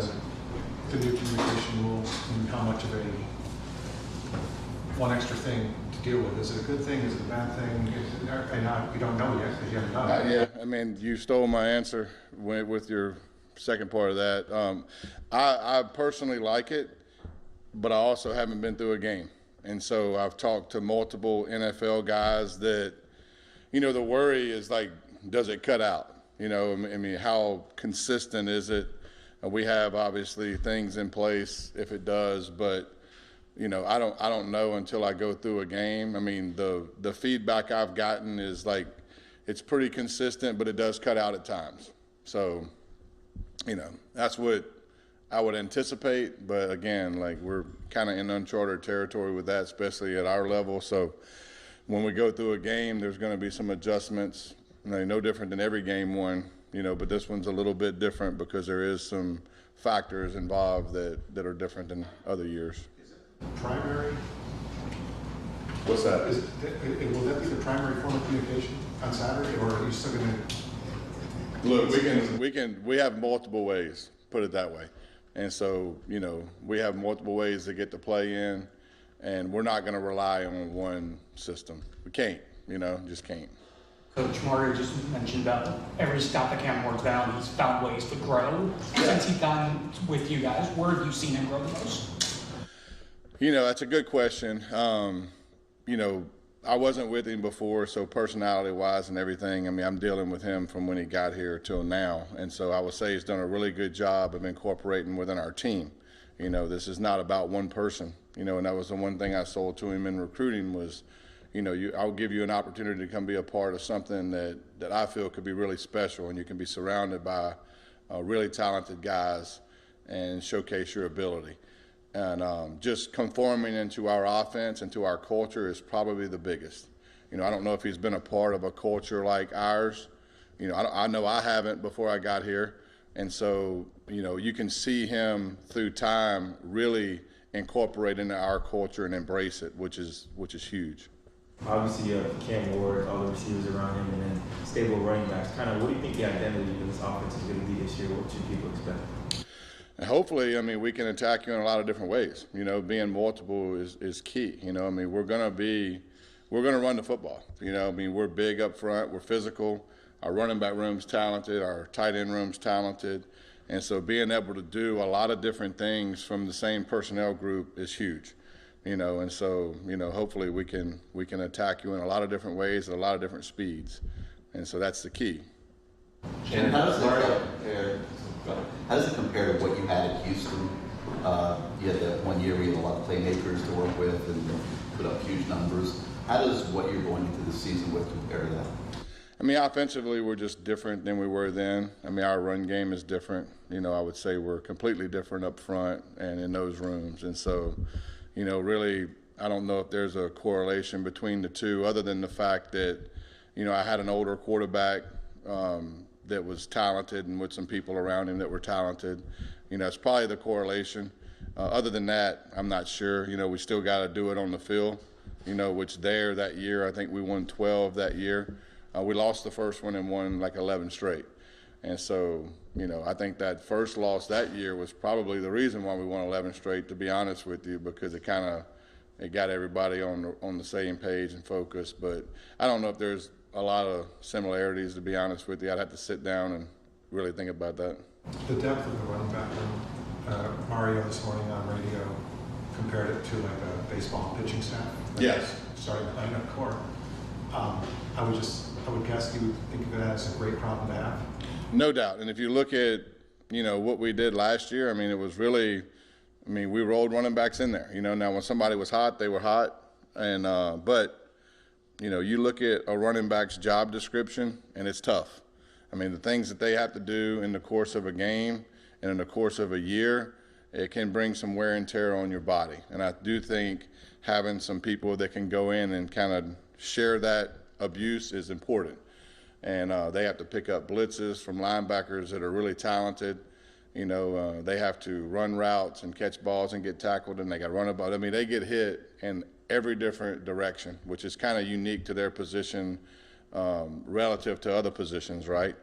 the new communication rules and how much of a one extra thing to deal with? Is it a good thing? Is it a bad thing? You don't know yet because you haven't done it. Yeah, I mean, you stole my answer with your second part of that. I personally like it, but I also haven't been through a game. And so I've talked to multiple NFL guys that, the worry is like, does it cut out? I mean, how consistent is it? We have obviously things in place if it does, but I don't know until I go through a game. I mean, the feedback I've gotten is like it's pretty consistent, but it does cut out at times. So, that's what I would anticipate. But again, like we're kind of in uncharted territory with that, especially at our level. So when we go through a game, there's going to be some adjustments. No different than every game one, but this one's a little bit different because there is some factors involved that are different than other years. Primary? What's that? Will that be the primary form of communication on Saturday, or are you still going to? Look, we have multiple ways, put it that way. And so, we have multiple ways to get to play in, and we're not going to rely on one system. We can't, just can't. Coach Mario just mentioned about every stop that Cam Ward's been on, he's found ways to grow. Since he's gone with you guys, where have you seen him grow the most? That's a good question. I wasn't with him before, so personality-wise and everything, I mean, I'm dealing with him from when he got here till now. And so I would say he's done a really good job of incorporating within our team. This is not about one person, and that was the one thing I sold to him in recruiting was, I'll give you an opportunity to come be a part of something that I feel could be really special, and you can be surrounded by really talented guys and showcase your ability. And just conforming into our offense and to our culture is probably the biggest. I don't know if he's been a part of a culture like ours. I know I haven't before I got here. And so, you can see him through time really incorporate into our culture and embrace it, which is huge. Obviously, you have Cam Ward, all the receivers around him, and then stable running backs. Kind of, what do you think the identity of this offense is going to be this year? What should people expect? And hopefully, I mean, we can attack you in a lot of different ways. Being multiple is key. I mean, we're going to run the football. I mean, we're big up front. We're physical. Our running back room's talented. Our tight end room's talented. And so being able to do a lot of different things from the same personnel group is huge. And so, hopefully we can attack you in a lot of different ways at a lot of different speeds. And so that's the key. Shannon, how does it compare to what you had at Houston? You had that 1 year where you had a lot of playmakers to work with and put up huge numbers. How does what you're going into the season with compare to that? I mean, offensively, we're just different than we were then. I mean, our run game is different. I would say we're completely different up front and in those rooms. And so, really, I don't know if there's a correlation between the two other than the fact that, I had an older quarterback that was talented and with some people around him that were talented. It's probably the correlation. Other than that, I'm not sure. We still got to do it on the field, which there that year, I think we won 12 that year. We lost the first one and won like 11 straight. And so, I think that first loss that year was probably the reason why we won 11 straight, to be honest with you, because it got everybody on the same page and focus. But I don't know if there's a lot of similarities, to be honest with you. I'd have to sit down and really think about that. The depth of the running back room, Mario this morning on radio compared it to like a baseball pitching staff. Yes. Starting the lineup core. I would guess you would think of it as a great problem to have. No doubt. And if you look at, what we did last year, I mean, it was really, we rolled running backs in there. Now when somebody was hot, they were hot. And, but, you look at a running back's job description and it's tough. I mean, the things that they have to do in the course of a game and in the course of a year, it can bring some wear and tear on your body. And I do think having some people that can go in and kind of share that abuse is important. And they have to pick up blitzes from linebackers that are really talented. They have to run routes and catch balls and get tackled, and they got to run about. I mean, they get hit in every different direction, which is kind of unique to their position relative to other positions, right?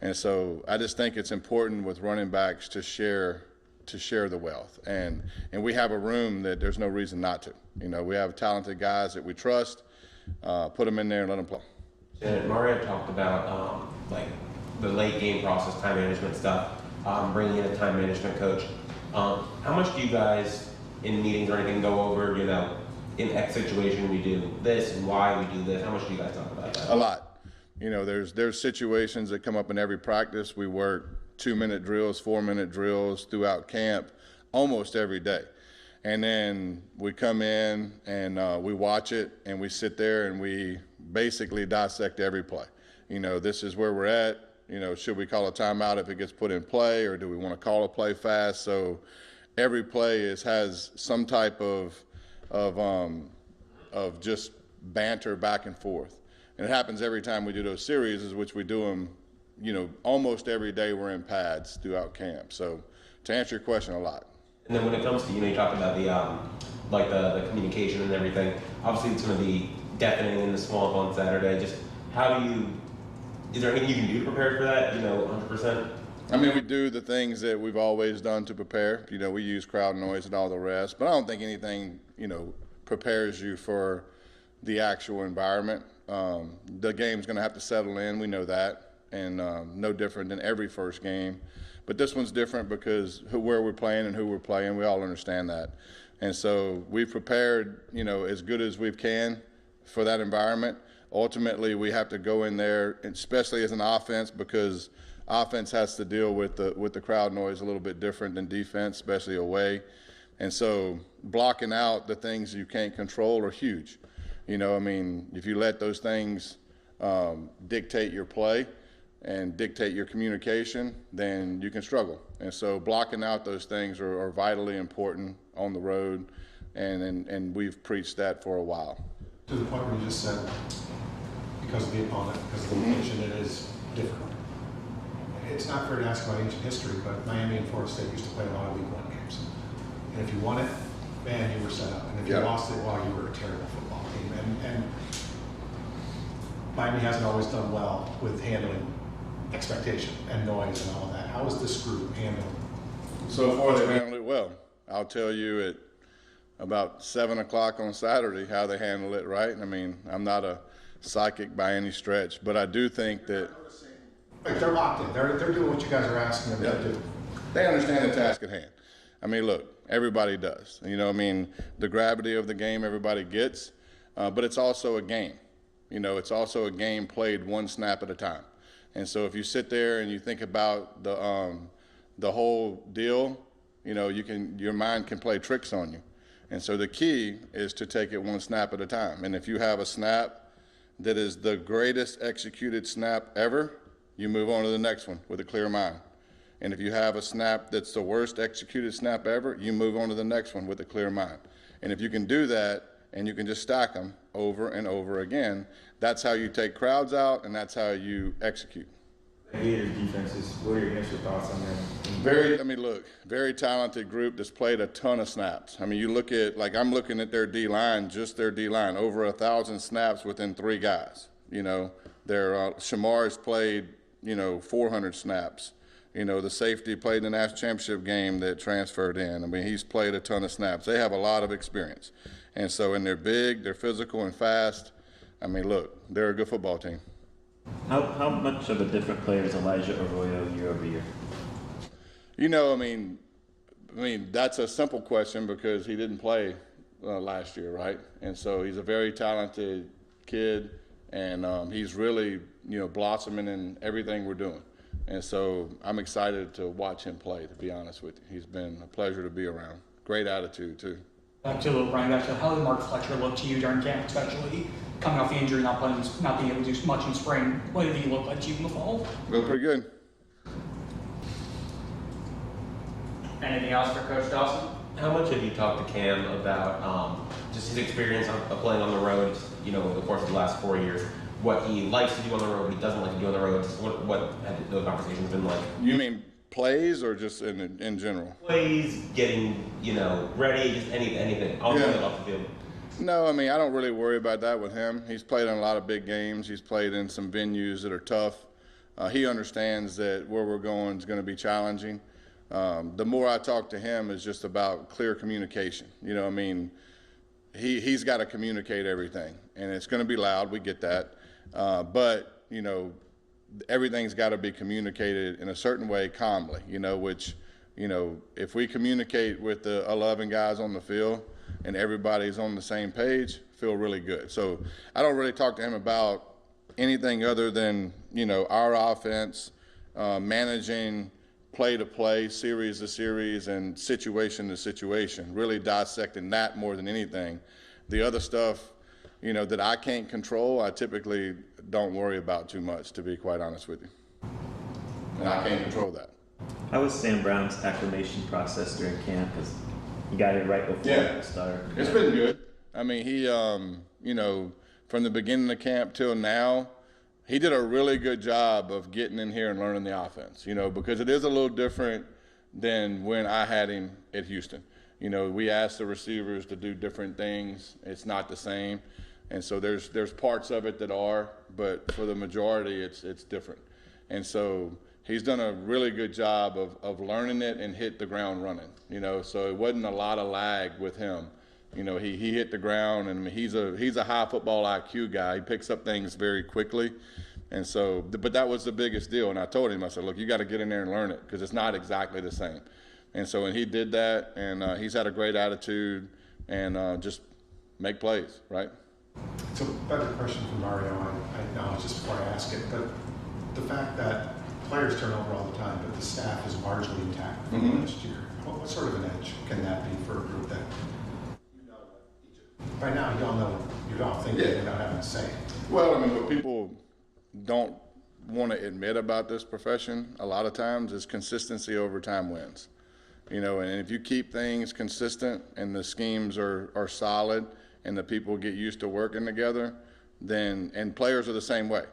And so I just think it's important with running backs to share to share the wealth. And we have a room that there's no reason not to. You know, we have talented guys that we trust, put them in there and let them play. And Mario talked about like the late game process, time management stuff, bringing in a time management coach. How much do you guys in meetings or anything go over, you know, in X situation we do this and why we do this? How much do you guys talk about that? A lot. You know, there's situations that come up in every practice. We work 2-minute drills, 4-minute drills throughout camp almost every day. And then we come in and we watch it and we sit there and we basically dissect every play. You know, this is where we're at. You know, should we call a timeout if it gets put in play, or do we want to call a play fast? So every play has some type of just banter back and forth. And it happens every time we do those series, which we do them, you know, almost every day we're in pads throughout camp. So to answer your question, a lot. And then when it comes to, you know, you talked about the like the communication and everything. Obviously, it's going to be deafening in the swamp on Saturday. Just how do you? Is there anything you can do to prepare for that? You know, 100%. I mean, we do the things that we've always done to prepare. You know, we use crowd noise and all the rest. But I don't think anything, you know, prepares you for the actual environment. The game's going to have to settle in. We know that, and no different than every first game. But this one's different because where we're playing and who we're playing, we all understand that. And so we've prepared, you know, as good as we can for that environment. Ultimately, we have to go in there, especially as an offense, because offense has to deal with the crowd noise a little bit different than defense, especially away. And so blocking out the things you can't control are huge. You know, I mean, if you let those things dictate your play and dictate your communication, then you can struggle. And so blocking out those things are vitally important on the road, and we've preached that for a while. To the point where you just said, because of the opponent, because of the location, it is difficult. It's not fair to ask about ancient history, but Miami and Florida State used to play a lot of League One games. And if you won it, man, you were set up. And if you lost it, well, you were a terrible football team. And Miami hasn't always done well with handling expectation and noise and all of that. How is this group handling? So far, they've handled it well. I'll tell you at about 7 o'clock on Saturday how they handle it, right? I mean, I'm not a psychic by any stretch, but I do think that Like they're locked in. They're doing what you guys are asking them to do. they understand the task at hand. I mean, look, everybody does. You know, I mean, the gravity of the game everybody gets, but it's also a game. You know, it's also a game played one snap at a time. And so if you sit there and you think about the whole deal, you know, your mind can play tricks on you. And so the key is to take it one snap at a time. And if you have a snap that is the greatest executed snap ever, you move on to the next one with a clear mind. And if you have a snap that's the worst executed snap ever, you move on to the next one with a clear mind. And if you can do that and you can just stack them over and over again, that's how you take crowds out and that's how you execute. Gators defenses, what are your initial thoughts on them? Very talented group that's played a ton of snaps. I mean, you look at, like I'm looking at their D-line, just their D-line, over 1,000 snaps within 3 guys. You know, Shamar's played, 400 snaps. You know, the safety played in the national championship game that transferred in. I mean, he's played a ton of snaps. They have a lot of experience. And so, and they're big, they're physical and fast. I mean, look, they're a good football team. How much of a different player is Elijah Arroyo year over year? You know, I mean, that's a simple question because he didn't play last year, right? And so he's a very talented kid, and he's really, blossoming in everything we're doing. And so I'm excited to watch him play, to be honest with you. He's been a pleasure to be around. Great attitude, too. Back to running back to how did Mark Fletcher look to you during camp, especially coming off the injury, not being able to do much in spring? What did he look like to you in the fall? Looked pretty good. Anything else for Coach Dawson? How much have you talked to Cam about just his experience of playing on the road, over the course of the last 4 years? What he likes to do on the road, what he doesn't like to do on the road? Just what have those conversations been like? You mean plays or just in general? Plays, getting, ready, just anything. All the off the field. No, I don't really worry about that with him. He's played in a lot of big games. He's played in some venues that are tough. He understands that where we're going is going to be challenging. The more I talk to him is just about clear communication. You know, I mean, he's got to communicate everything, and it's going to be loud. We get that, but you know, everything's got to be communicated in a certain way, calmly. You know, which, you know, if we communicate with the 11 guys on the field and everybody's on the same page, feel really good. So I don't really talk to him about anything other than, you know, our offense, managing play to play, series to series, and situation to situation, really dissecting that more than anything. The other stuff, you know, that I can't control, I typically don't worry about too much, to be quite honest with you. And I can't control that. How was Sam Brown's acclimation process during camp? Because he got here right before the start. It's been good. I mean, he, you know, from the beginning of camp till now, he did a really good job of getting in here and learning the offense, you know, because it is a little different than when I had him at Houston. You know, we asked the receivers to do different things. It's not the same. And so there's parts of it that are, but for the majority, it's different. And so he's done a really good job of learning it and hit the ground running, you know, so it wasn't a lot of lag with him. You know, he hit the ground, and he's a high football IQ guy. He picks up things very quickly. And so, but that was the biggest deal. And I told him, I said, look, you got to get in there and learn it, because it's not exactly the same. And so, and he did that, and he's had a great attitude, and just make plays, right? It's a better question for Mario, I acknowledge this before I ask it, but the fact that players turn over all the time, but the staff is largely intact from last year, what sort of an edge can that be for a group that, by now, y'all know, you're all thinking without having to say it? Well, I mean, what people don't want to admit about this profession a lot of times is consistency over time wins. You know, and if you keep things consistent and the schemes are solid and the people get used to working together, then, and players are the same way.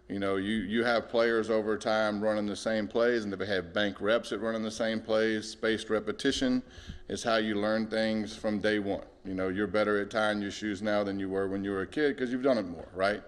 You know, you have players over time running the same plays, and if they have bank reps at running the same plays, spaced repetition is how you learn things from day one. You know, you're better at tying your shoes now than you were when you were a kid because you've done it more, right?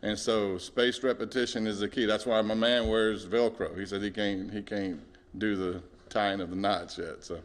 And so spaced repetition is the key. That's why my man wears Velcro. He said he can't do the tying of the knots yet. So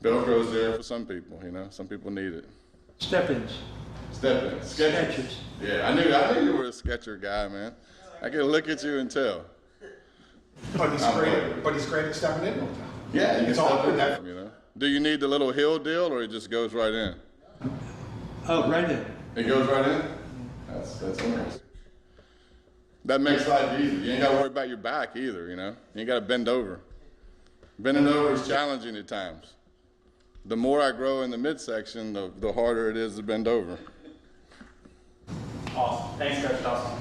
Velcro's there for some people, you know. Some people need it. Step-ins. Step-ins. Sketches. Yeah, I knew you were a sketcher guy, man. I can look at you and tell. But he's great at stepping in. Yeah, you It's can all step in, good. you know. Do you need the little hill deal, or it just goes right in? Oh, right in. It goes right in? That's amazing. That makes life easy. You ain't got to worry about your back either, you know. You ain't got to bend over. Bending over is challenging at times. The more I grow in the midsection, the harder it is to bend over. Awesome. Thanks, Coach Dawson.